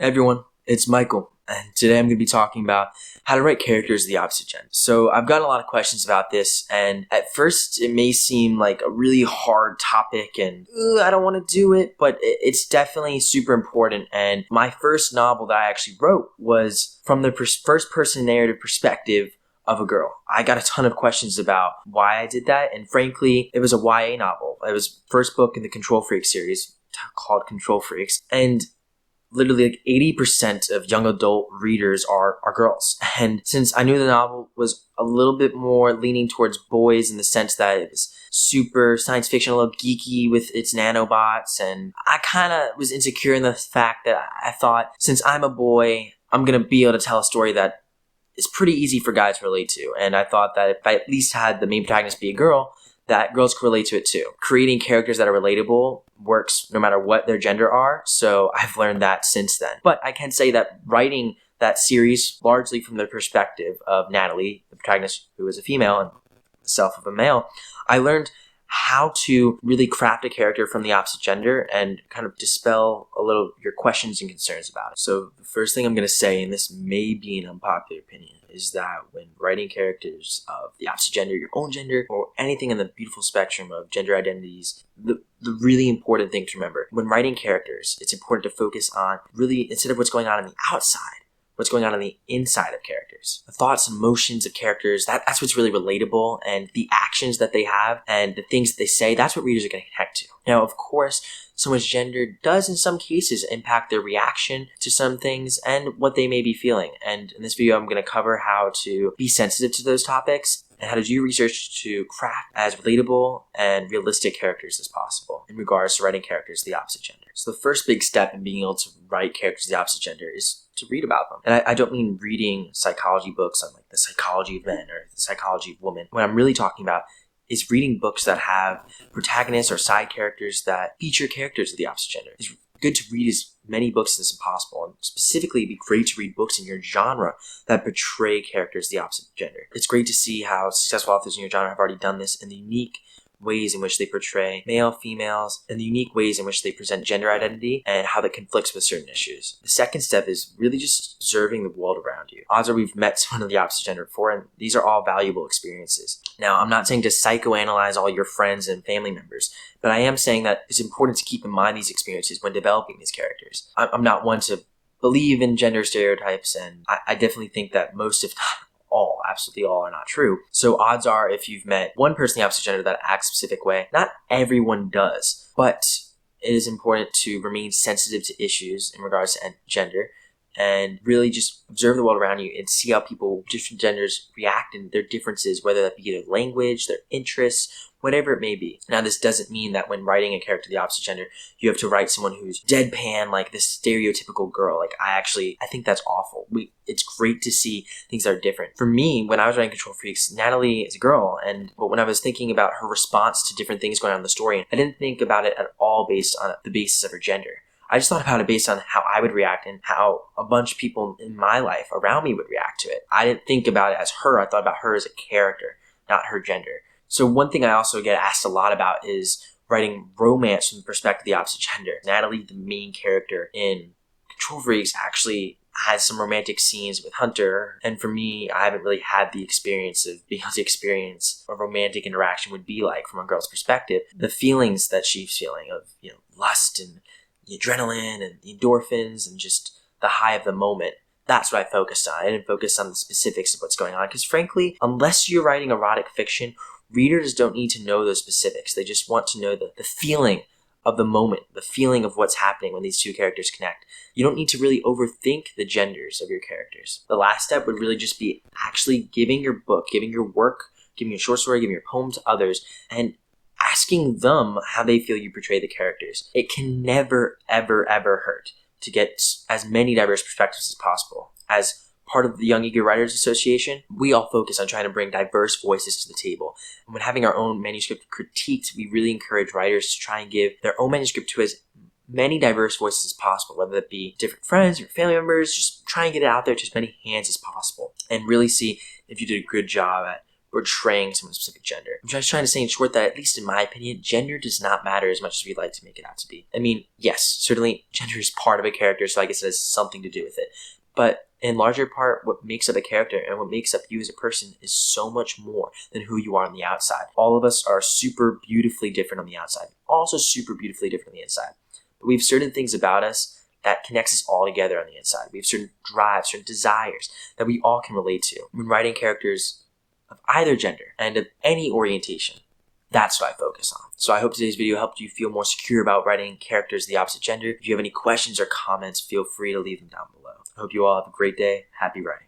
Hey everyone, it's Michael, and today I'm going to be talking about how to write characters of the opposite gender. So I've gotten a lot of questions about this, and at first it may seem like a really hard topic and I don't want to do it, but it's definitely super important. And my first novel that I actually wrote was from the first person narrative perspective of a girl. I got a ton of questions about why I did that, and frankly, it was a YA novel. It was first book in the Control Freaks series called Control Freaks, and literally like 80% of young adult readers are girls. And since I knew the novel was a little bit more leaning towards boys in the sense that it was super science fiction, a little geeky with its nanobots, and I kind of was insecure in the fact that I thought, since I'm a boy, I'm going to be able to tell a story that is pretty easy for guys to relate to. And I thought that if I at least had the main protagonist be a girl, that girls could relate to it too. Creating characters that are relatable works no matter what their gender are, so I've learned that since then. But I can say that writing that series largely from the perspective of Natalie, the protagonist who is a female and the self of a male, I learned how to really craft a character from the opposite gender and kind of dispel a little your questions and concerns about it. So the first thing I'm going to say, and this may be an unpopular opinion, is that when writing characters of the opposite gender, your own gender, or anything in the beautiful spectrum of gender identities, the really important thing to remember, when writing characters, it's important to focus on really, instead of what's going on the outside, what's going on the inside of characters. The thoughts and emotions of characters, that's what's really relatable, and the actions that they have and the things that they say, that's what readers are going to connect to. Now, of course, someone's gender does in some cases impact their reaction to some things and what they may be feeling. And in this video, I'm going to cover how to be sensitive to those topics and how to do research to craft as relatable and realistic characters as possible in regards to writing characters of the opposite gender. So the first big step in being able to write characters of the opposite gender is to read about them. And I don't mean reading psychology books on like the psychology of men or the psychology of women. What I'm really talking about is reading books that have protagonists or side characters that feature characters of the opposite gender. It's good to read as many books as possible, and specifically it'd be great to read books in your genre that portray characters of the opposite gender. It's great to see how successful authors in your genre have already done this in the unique ways in which they portray male, females, and the unique ways in which they present gender identity and how that conflicts with certain issues. The second step is really just observing the world around you. Odds are we've met someone of the opposite gender before, and these are all valuable experiences. Now, I'm not saying to psychoanalyze all your friends and family members, but I am saying that it's important to keep in mind these experiences when developing these characters. I'm not one to believe in gender stereotypes, and I definitely think that most, if not all, absolutely all, are not true. So odds are if you've met one person of the opposite gender that acts a specific way, not everyone does, but it is important to remain sensitive to issues in regards to gender and really just observe the world around you and see how people, different genders, react and their differences, whether that be their language, their interests, whatever it may be. Now, this doesn't mean that when writing a character of the opposite gender, you have to write someone who's deadpan, like this stereotypical girl. Like, I think that's awful. It's great to see things that are different. For me, when I was writing Control Freaks, Natalie is a girl, but when I was thinking about her response to different things going on in the story, I didn't think about it at all based on the basis of her gender. I just thought about it based on how I would react and how a bunch of people in my life around me would react to it. I didn't think about it as her. I thought about her as a character, not her gender. So one thing I also get asked a lot about is writing romance from the perspective of the opposite gender. Natalie, the main character in Control Freaks, actually has some romantic scenes with Hunter. And for me, I haven't really had the experience of being able to experience a romantic interaction would be like from a girl's perspective. The feelings that she's feeling of, lust and the adrenaline and the endorphins and just the high of the moment. That's what I focused on. I didn't focus on the specifics of what's going on because frankly, unless you're writing erotic fiction, readers don't need to know those specifics. They just want to know the feeling of the moment, the feeling of what's happening when these two characters connect. You don't need to really overthink the genders of your characters. The last step would really just be actually giving your book, giving your work, giving your short story, giving your poem to others, and asking them how they feel you portray the characters. It can never, ever, ever hurt to get as many diverse perspectives as possible. As part of the Young Eager Writers Association, we all focus on trying to bring diverse voices to the table. And when having our own manuscript critiqued, we really encourage writers to try and give their own manuscript to as many diverse voices as possible, whether it be different friends or family members. Just try and get it out there to as many hands as possible and really see if you did a good job at portraying someone's specific gender. I'm just trying to say in short that, at least in my opinion, gender does not matter as much as we'd like to make it out to be. I mean, yes, certainly gender is part of a character, so I guess it has something to do with it. But in larger part, what makes up a character and what makes up you as a person is so much more than who you are on the outside. All of us are super beautifully different on the outside, also super beautifully different on the inside. But we have certain things about us that connects us all together on the inside. We have certain drives, certain desires that we all can relate to. When writing characters of either gender and of any orientation, that's what I focus on. So I hope today's video helped you feel more secure about writing characters of the opposite gender. If you have any questions or comments, feel free to leave them down below. I hope you all have a great day. Happy writing.